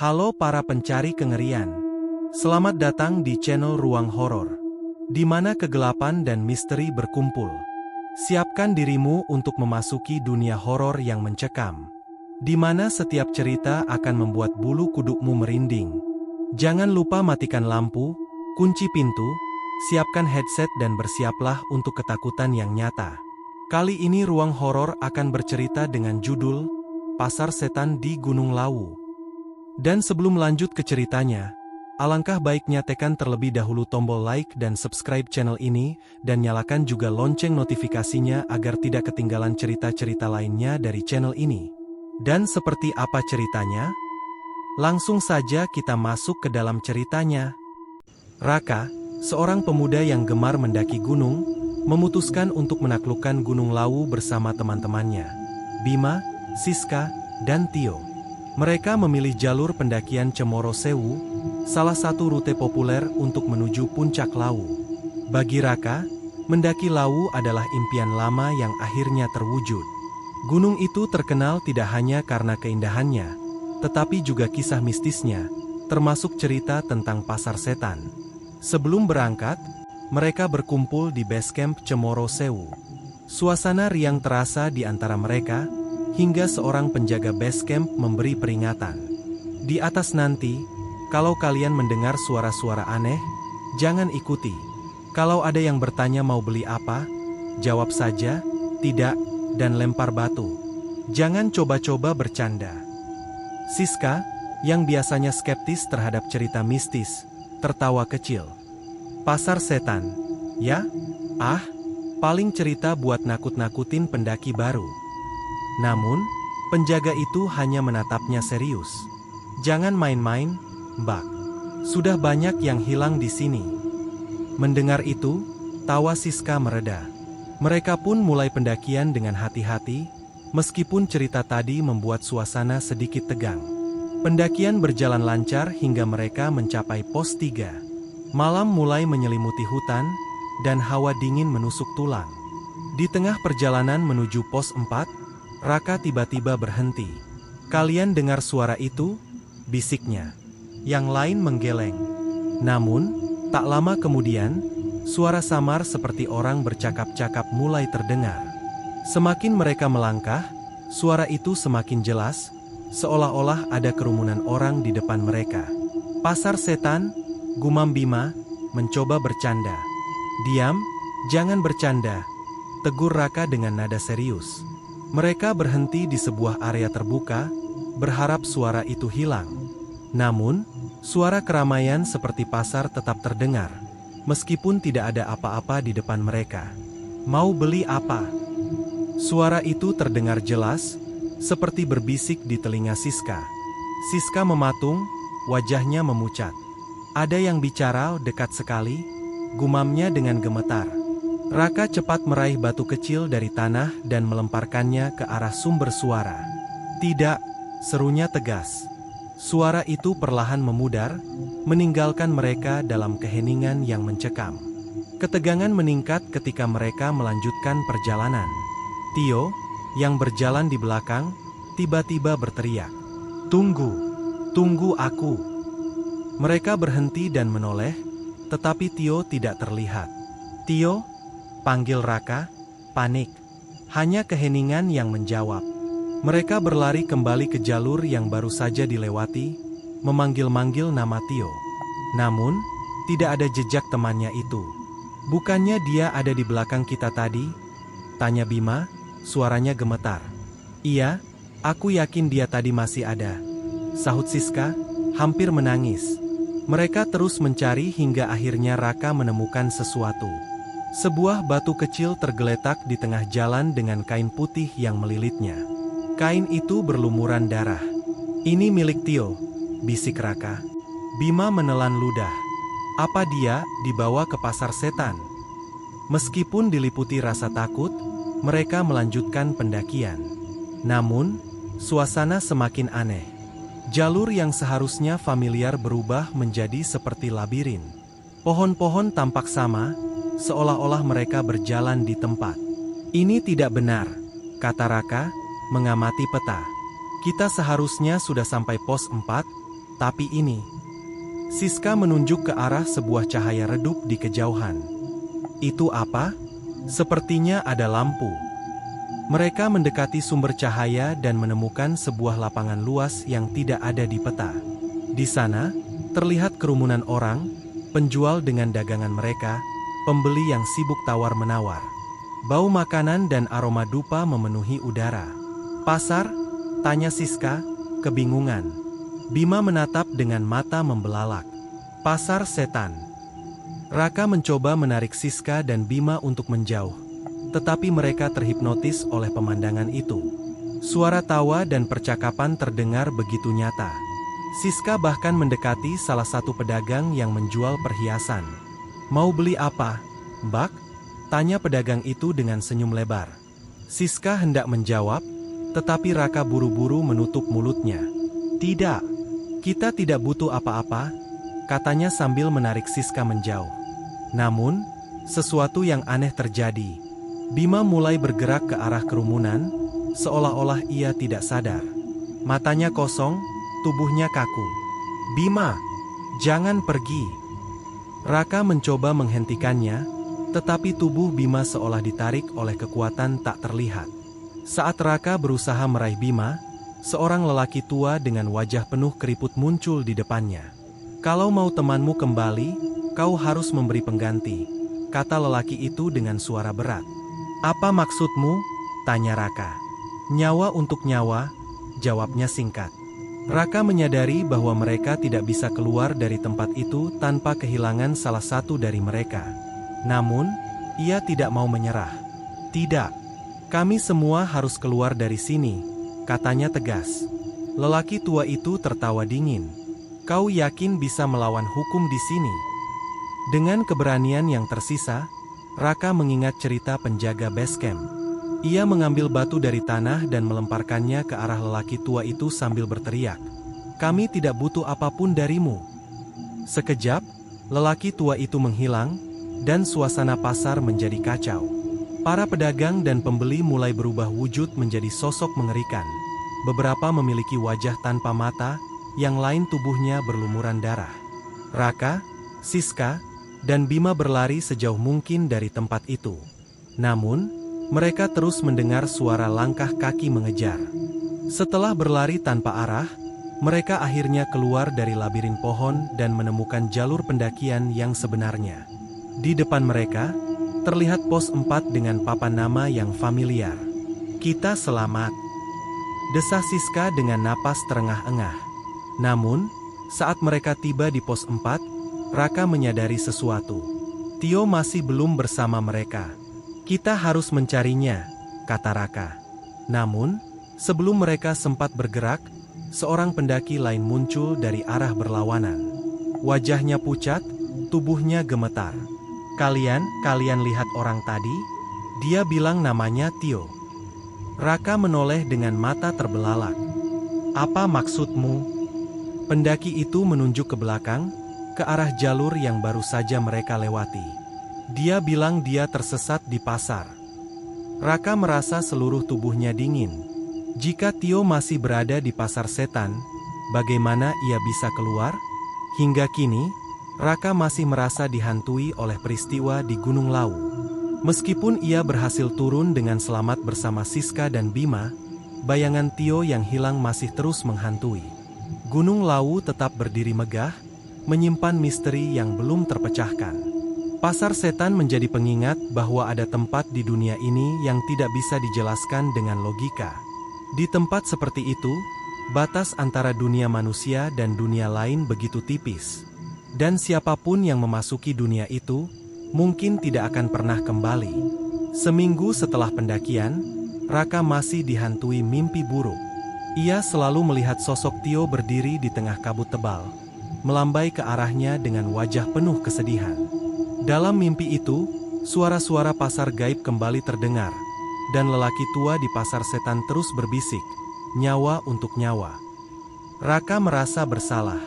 Halo para pencari kengerian. Selamat datang di channel Ruang Horor, di mana kegelapan dan misteri berkumpul. Siapkan dirimu untuk memasuki dunia horor yang mencekam, di mana setiap cerita akan membuat bulu kudukmu merinding. Jangan lupa matikan lampu, kunci pintu, siapkan headset dan bersiaplah untuk ketakutan yang nyata. Kali ini Ruang Horor akan bercerita dengan judul Pasar Setan di Gunung Lawu. Dan sebelum lanjut ke ceritanya, alangkah baiknya tekan terlebih dahulu tombol like dan subscribe channel ini, dan nyalakan juga lonceng notifikasinya agar tidak ketinggalan cerita-cerita lainnya dari channel ini. Dan seperti apa ceritanya? Langsung saja kita masuk ke dalam ceritanya. Raka, seorang pemuda yang gemar mendaki gunung, memutuskan untuk menaklukkan Gunung Lawu bersama teman-temannya, Bima, Siska, dan Tio. Mereka memilih jalur pendakian Cemoro Sewu, salah satu rute populer untuk menuju puncak Lawu. Bagi Raka, mendaki Lawu adalah impian lama yang akhirnya terwujud. Gunung itu terkenal tidak hanya karena keindahannya, tetapi juga kisah mistisnya, termasuk cerita tentang pasar setan. Sebelum berangkat, mereka berkumpul di base camp Cemoro Sewu. Suasana riang terasa di antara mereka, hingga seorang penjaga base camp memberi peringatan. Di atas nanti, kalau kalian mendengar suara-suara aneh, jangan ikuti. Kalau ada yang bertanya mau beli apa, jawab saja, tidak, dan lempar batu. Jangan coba-coba bercanda. Siska, yang biasanya skeptis terhadap cerita mistis, tertawa kecil. Pasar setan, ya? Ah, paling cerita buat nakut-nakutin pendaki baru. Namun, penjaga itu hanya menatapnya serius. Jangan main-main, Mbak. Sudah banyak yang hilang di sini. Mendengar itu, tawa Siska mereda. Mereka pun mulai pendakian dengan hati-hati, meskipun cerita tadi membuat suasana sedikit tegang. Pendakian berjalan lancar hingga mereka mencapai pos 3. Malam mulai menyelimuti hutan, dan hawa dingin menusuk tulang. Di tengah perjalanan menuju pos 4, Raka tiba-tiba berhenti. "Kalian dengar suara itu?" bisiknya. Yang lain menggeleng. Namun, tak lama kemudian, suara samar seperti orang bercakap-cakap mulai terdengar. Semakin mereka melangkah, suara itu semakin jelas, seolah-olah ada kerumunan orang di depan mereka. "Pasar setan," gumam Bima, mencoba bercanda. "Diam, jangan bercanda," tegur Raka dengan nada serius. Mereka berhenti di sebuah area terbuka, berharap suara itu hilang. Namun, suara keramaian seperti pasar tetap terdengar, meskipun tidak ada apa-apa di depan mereka. "Mau beli apa?" Suara itu terdengar jelas, seperti berbisik di telinga Siska. Siska mematung, wajahnya memucat. "Ada yang bicara dekat sekali," gumamnya dengan gemetar. Raka cepat meraih batu kecil dari tanah dan melemparkannya ke arah sumber suara. "Tidak," serunya tegas. Suara itu perlahan memudar, meninggalkan mereka dalam keheningan yang mencekam. Ketegangan meningkat ketika mereka melanjutkan perjalanan. Tio, yang berjalan di belakang, tiba-tiba berteriak, "Tunggu! Tunggu aku!" Mereka berhenti dan menoleh, tetapi Tio tidak terlihat. "Tio?" panggil Raka, panik. Hanya keheningan yang menjawab. Mereka berlari kembali ke jalur yang baru saja dilewati, memanggil-manggil nama Tio. Namun, tidak ada jejak temannya itu. "Bukannya dia ada di belakang kita tadi?" tanya Bima, suaranya gemetar. "Iya, aku yakin dia tadi masih ada," sahut Siska, hampir menangis. Mereka terus mencari hingga akhirnya Raka menemukan sesuatu. Sebuah batu kecil tergeletak di tengah jalan dengan kain putih yang melilitnya. Kain itu berlumuran darah. "Ini milik Tio," bisik Raka. Bima menelan ludah. Apa dia dibawa ke pasar setan? Meskipun diliputi rasa takut, mereka melanjutkan pendakian. Namun, suasana semakin aneh. Jalur yang seharusnya familiar berubah menjadi seperti labirin. Pohon-pohon tampak sama, seolah-olah mereka berjalan di tempat. "Ini tidak benar," kata Raka, mengamati peta. "Kita seharusnya sudah sampai pos 4, Tapi ini... Siska menunjuk ke arah sebuah cahaya redup di kejauhan. Itu apa? Sepertinya ada lampu. Mereka mendekati sumber cahaya dan menemukan sebuah lapangan luas yang tidak ada di peta. Di sana, terlihat kerumunan orang, penjual dengan dagangan mereka, pembeli yang sibuk tawar-menawar. Bau makanan dan aroma dupa memenuhi udara. "Pasar?" tanya Siska, kebingungan. Bima menatap dengan mata membelalak. "Pasar setan." Raka mencoba menarik Siska dan Bima untuk menjauh. Tetapi mereka terhipnotis oleh pemandangan itu. Suara tawa dan percakapan terdengar begitu nyata. Siska bahkan mendekati salah satu pedagang yang menjual perhiasan. "Mau beli apa, Mbak?" tanya pedagang itu dengan senyum lebar. Siska hendak menjawab, tetapi Raka buru-buru menutup mulutnya. "Tidak, kita tidak butuh apa-apa," katanya sambil menarik Siska menjauh. Namun, sesuatu yang aneh terjadi. Bima mulai bergerak ke arah kerumunan, seolah-olah ia tidak sadar. Matanya kosong, tubuhnya kaku. "Bima, jangan pergi." Raka mencoba menghentikannya, tetapi tubuh Bima seolah ditarik oleh kekuatan tak terlihat. Saat Raka berusaha meraih Bima, seorang lelaki tua dengan wajah penuh keriput muncul di depannya. "Kalau mau temanmu kembali, kau harus memberi pengganti," kata lelaki itu dengan suara berat. "Apa maksudmu?" tanya Raka. "Nyawa untuk nyawa," jawabnya singkat. Raka menyadari bahwa mereka tidak bisa keluar dari tempat itu tanpa kehilangan salah satu dari mereka. Namun, ia tidak mau menyerah. "Tidak, kami semua harus keluar dari sini," katanya tegas. Lelaki tua itu tertawa dingin. "Kau yakin bisa melawan hukum di sini?" Dengan keberanian yang tersisa, Raka mengingat cerita penjaga base camp. Ia mengambil batu dari tanah dan melemparkannya ke arah lelaki tua itu sambil berteriak, "Kami tidak butuh apapun darimu." Sekejap, lelaki tua itu menghilang, dan suasana pasar menjadi kacau. Para pedagang dan pembeli mulai berubah wujud menjadi sosok mengerikan. Beberapa memiliki wajah tanpa mata, yang lain tubuhnya berlumuran darah. Raka, Siska, dan Bima berlari sejauh mungkin dari tempat itu. Namun, mereka terus mendengar suara langkah kaki mengejar. Setelah berlari tanpa arah, mereka akhirnya keluar dari labirin pohon dan menemukan jalur pendakian yang sebenarnya. Di depan mereka, terlihat pos 4 dengan papan nama yang familiar. "Kita selamat," desah Siska dengan napas terengah-engah. Namun, saat mereka tiba di pos 4, Raka menyadari sesuatu. Tio masih belum bersama mereka. "Kita harus mencarinya," kata Raka. Namun, sebelum mereka sempat bergerak, seorang pendaki lain muncul dari arah berlawanan. Wajahnya pucat, tubuhnya gemetar. Kalian lihat orang tadi?" Dia bilang namanya Tio. Raka menoleh dengan mata terbelalak. "Apa maksudmu?" Pendaki itu menunjuk ke belakang, ke arah jalur yang baru saja mereka lewati. Dia bilang dia tersesat di pasar. Raka merasa seluruh tubuhnya dingin. Jika Tio masih berada di pasar setan, bagaimana ia bisa keluar? Hingga kini, Raka masih merasa dihantui oleh peristiwa di Gunung Lawu. Meskipun ia berhasil turun dengan selamat bersama Siska dan Bima, bayangan Tio yang hilang masih terus menghantui. Gunung Lawu tetap berdiri megah, menyimpan misteri yang belum terpecahkan. Pasar setan menjadi pengingat bahwa ada tempat di dunia ini yang tidak bisa dijelaskan dengan logika. Di tempat seperti itu, batas antara dunia manusia dan dunia lain begitu tipis. Dan siapapun yang memasuki dunia itu, mungkin tidak akan pernah kembali. Seminggu setelah pendakian, Raka masih dihantui mimpi buruk. Ia selalu melihat sosok Tio berdiri di tengah kabut tebal, melambai ke arahnya dengan wajah penuh kesedihan. Dalam mimpi itu, suara-suara pasar gaib kembali terdengar, dan lelaki tua di pasar setan terus berbisik, "Nyawa untuk nyawa." Raka merasa bersalah.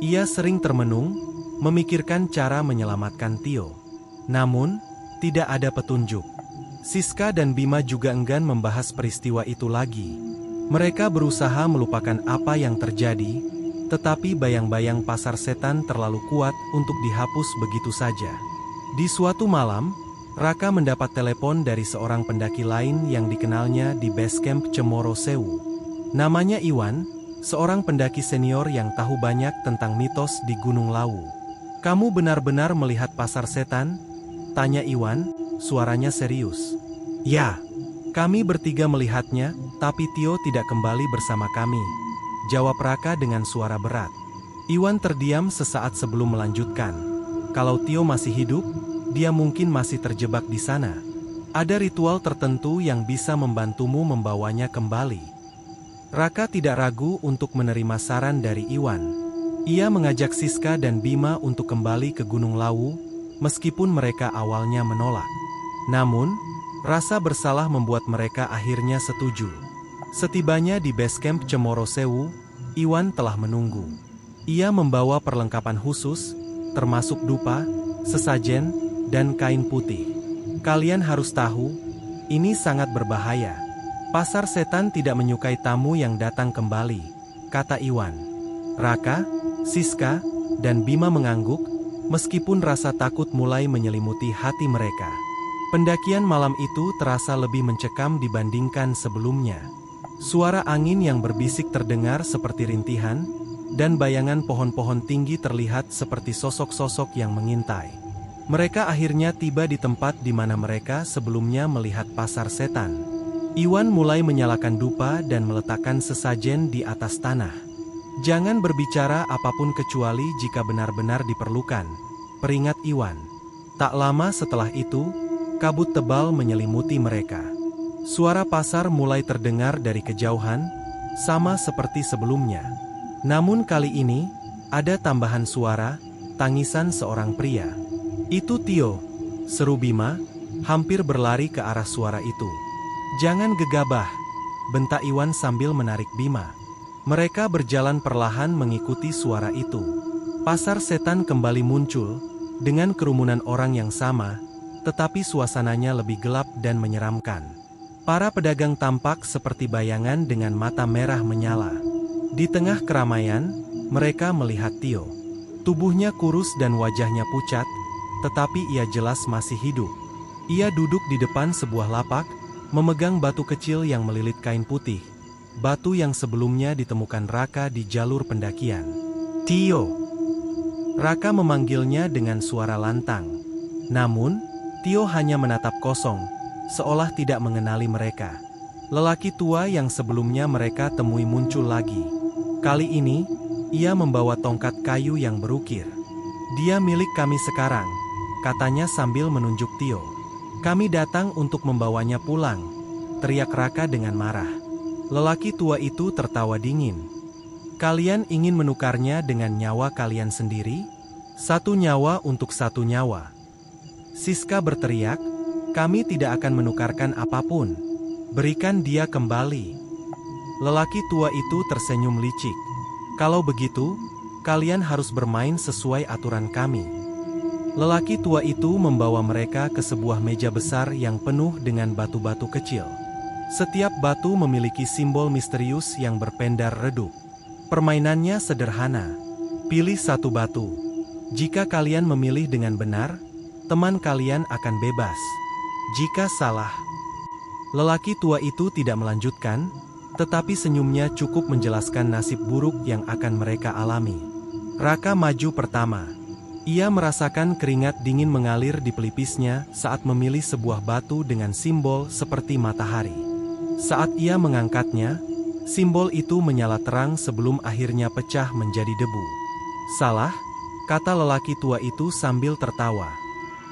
Ia sering termenung, memikirkan cara menyelamatkan Tio. Namun, tidak ada petunjuk. Siska dan Bima juga enggan membahas peristiwa itu lagi. Mereka berusaha melupakan apa yang terjadi, tetapi bayang-bayang pasar setan terlalu kuat untuk dihapus begitu saja. Di suatu malam, Raka mendapat telepon dari seorang pendaki lain yang dikenalnya di base camp Cemoro Sewu. Namanya Iwan, seorang pendaki senior yang tahu banyak tentang mitos di Gunung Lawu. "Kamu benar-benar melihat pasar setan?" tanya Iwan, suaranya serius. "Ya, kami bertiga melihatnya, tapi Tio tidak kembali bersama kami," jawab Raka dengan suara berat. Iwan terdiam sesaat sebelum melanjutkan. "Kalau Tio masih hidup, dia mungkin masih terjebak di sana. Ada ritual tertentu yang bisa membantumu membawanya kembali." Raka tidak ragu untuk menerima saran dari Iwan. Ia mengajak Siska dan Bima untuk kembali ke Gunung Lawu, meskipun mereka awalnya menolak. Namun, rasa bersalah membuat mereka akhirnya setuju. Setibanya di base camp Cemoro Sewu, Iwan telah menunggu. Ia membawa perlengkapan khusus, termasuk dupa, sesajen, dan kain putih. "Kalian harus tahu, ini sangat berbahaya. Pasar setan tidak menyukai tamu yang datang kembali," kata Iwan. Raka, Siska, dan Bima mengangguk, meskipun rasa takut mulai menyelimuti hati mereka. Pendakian malam itu terasa lebih mencekam dibandingkan sebelumnya. Suara angin yang berbisik terdengar seperti rintihan, dan bayangan pohon-pohon tinggi terlihat seperti sosok-sosok yang mengintai. Mereka akhirnya tiba di tempat di mana mereka sebelumnya melihat pasar setan. Iwan mulai menyalakan dupa dan meletakkan sesajen di atas tanah. "Jangan berbicara apapun kecuali jika benar-benar diperlukan," peringat Iwan. Tak lama setelah itu, kabut tebal menyelimuti mereka. Suara pasar mulai terdengar dari kejauhan, sama seperti sebelumnya. Namun kali ini, ada tambahan suara, tangisan seorang pria. "Itu Tio," seru Bima, hampir berlari ke arah suara itu. "Jangan gegabah," bentak Iwan sambil menarik Bima. Mereka berjalan perlahan mengikuti suara itu. Pasar setan kembali muncul, dengan kerumunan orang yang sama, tetapi suasananya lebih gelap dan menyeramkan. Para pedagang tampak seperti bayangan dengan mata merah menyala. Di tengah keramaian, mereka melihat Tio. Tubuhnya kurus dan wajahnya pucat, tetapi ia jelas masih hidup. Ia duduk di depan sebuah lapak, memegang batu kecil yang melilit kain putih, batu yang sebelumnya ditemukan Raka di jalur pendakian. "Tio!" Raka memanggilnya dengan suara lantang. Namun, Tio hanya menatap kosong, seolah tidak mengenali mereka. Lelaki tua yang sebelumnya mereka temui muncul lagi. Kali ini, ia membawa tongkat kayu yang berukir. "Dia milik kami sekarang," katanya sambil menunjuk Tio. "Kami datang untuk membawanya pulang," teriak Raka dengan marah. Lelaki tua itu tertawa dingin. "Kalian ingin menukarnya dengan nyawa kalian sendiri? 1 nyawa untuk 1 nyawa." Siska berteriak, "Kami tidak akan menukarkan apapun. Berikan dia kembali." Lelaki tua itu tersenyum licik. "Kalau begitu, kalian harus bermain sesuai aturan kami." Lelaki tua itu membawa mereka ke sebuah meja besar yang penuh dengan batu-batu kecil. Setiap batu memiliki simbol misterius yang berpendar redup. Permainannya sederhana. Pilih 1 batu. Jika kalian memilih dengan benar, teman kalian akan bebas. Jika salah, lelaki tua itu tidak melanjutkan, tetapi senyumnya cukup menjelaskan nasib buruk yang akan mereka alami. Raka maju pertama. Ia merasakan keringat dingin mengalir di pelipisnya saat memilih sebuah batu dengan simbol seperti matahari. Saat ia mengangkatnya, simbol itu menyala terang sebelum akhirnya pecah menjadi debu. "Salah," kata lelaki tua itu sambil tertawa.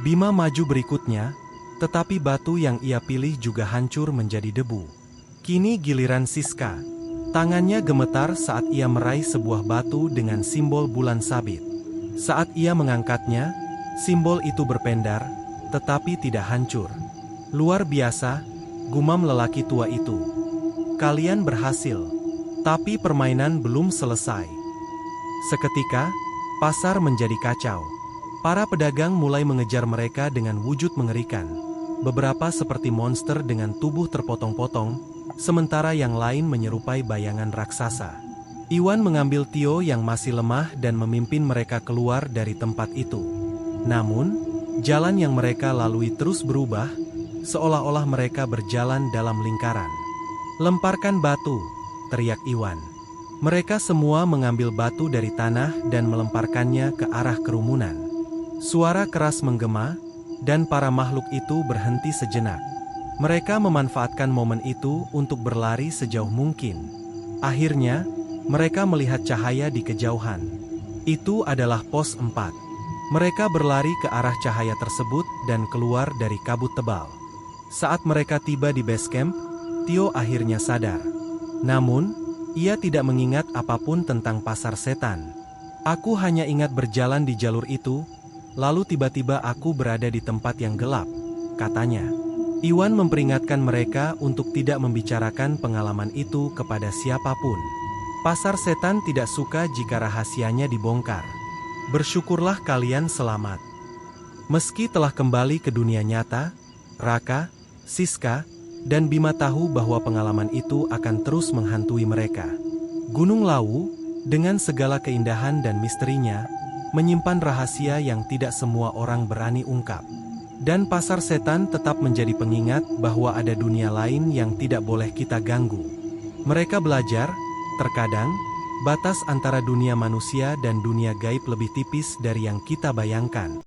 Bima maju berikutnya, tetapi batu yang ia pilih juga hancur menjadi debu. Kini giliran Siska. Tangannya gemetar saat ia meraih sebuah batu dengan simbol bulan sabit. Saat ia mengangkatnya, simbol itu berpendar, tetapi tidak hancur. "Luar biasa," gumam lelaki tua itu. "Kalian berhasil." Tapi permainan belum selesai. Seketika, pasar menjadi kacau. Para pedagang mulai mengejar mereka dengan wujud mengerikan. Beberapa seperti monster dengan tubuh terpotong-potong, sementara yang lain menyerupai bayangan raksasa. Iwan mengambil Tio yang masih lemah dan memimpin mereka keluar dari tempat itu. Namun, jalan yang mereka lalui terus berubah, seolah-olah mereka berjalan dalam lingkaran. "Lemparkan batu," teriak Iwan. Mereka semua mengambil batu dari tanah dan melemparkannya ke arah kerumunan. Suara keras menggema, dan para makhluk itu berhenti sejenak. Mereka memanfaatkan momen itu untuk berlari sejauh mungkin. Akhirnya, mereka melihat cahaya di kejauhan. Itu adalah pos 4. Mereka berlari ke arah cahaya tersebut dan keluar dari kabut tebal. Saat mereka tiba di base camp, Tio akhirnya sadar. Namun, ia tidak mengingat apapun tentang pasar setan. "Aku hanya ingat berjalan di jalur itu, lalu tiba-tiba aku berada di tempat yang gelap," katanya. Iwan memperingatkan mereka untuk tidak membicarakan pengalaman itu kepada siapapun. Pasar setan tidak suka jika rahasianya dibongkar. "Bersyukurlah kalian selamat. Meski telah kembali ke dunia nyata, Raka, Siska, dan Bima tahu bahwa pengalaman itu akan terus menghantui mereka. Gunung Lawu, dengan segala keindahan dan misterinya, menyimpan rahasia yang tidak semua orang berani ungkap. Dan pasar setan tetap menjadi pengingat bahwa ada dunia lain yang tidak boleh kita ganggu. Mereka belajar, terkadang, batas antara dunia manusia dan dunia gaib lebih tipis dari yang kita bayangkan."